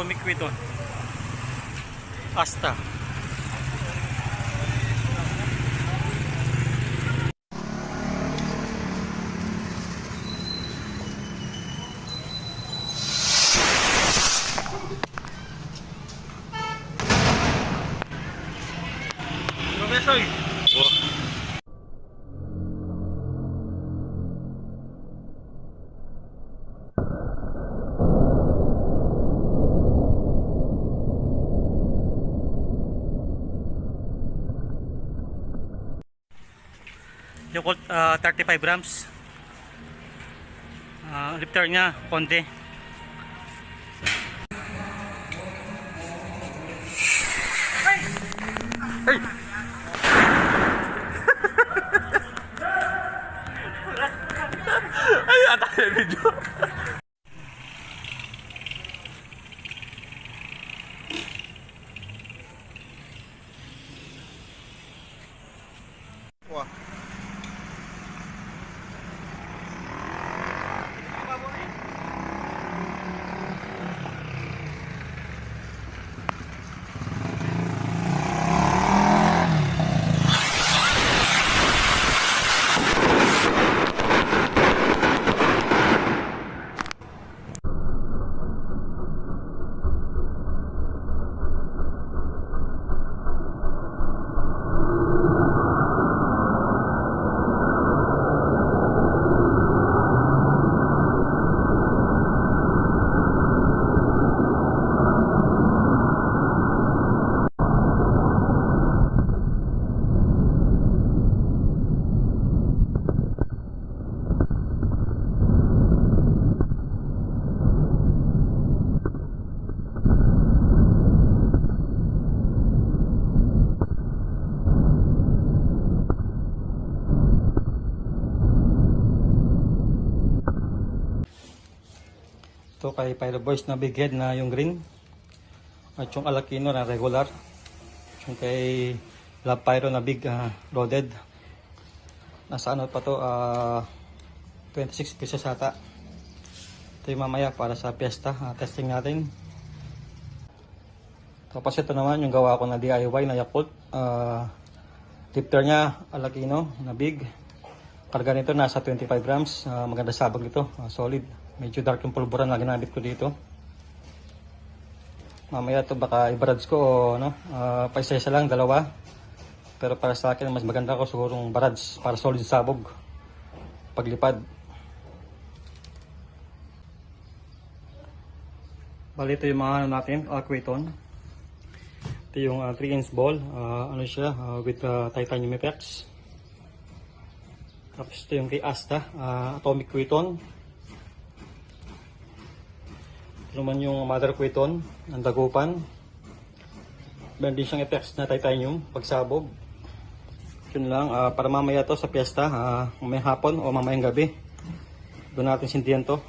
Atomic Quiton. Asta. Professor. Yakult 35 grams. Lifter niya konti. Hey! Ay, atake video. Wah. Ito kay Pyro Boys na big head na yung green. At yung Alakino na regular. Yung kay Love Pyro na big loaded. Nasa ano pa to, 26 pesos ata. Ito yung mamaya para sa piyesta. Testing natin. Tapos ito naman yung gawa ko na DIY na Yakult. Lifter niya Alakino na big. Karga nito nasa 25 grams. Maganda sabag ito. Solid. Medyo dark yung pulburan na ginamit ko dito. Mamaya ito baka i-barads ko o ano, paisa-isa lang, dalawa. Pero para sa akin, mas maganda ko sigurong barads para solid sabog paglipad. Bali ito yung mga ano natin, Quiton. Ito yung 3-inch ball. Ano siya, with titanium effects. Tapos ito yung kay Asta, Atomic Quiton. Ito naman yung mother Quiton, ang dagupan. Meron din siyang effects na titanium, pagsabog. Yun lang, para mamaya to sa piyesta, mamayang hapon o mamayang gabi. Doon natin sindihan to.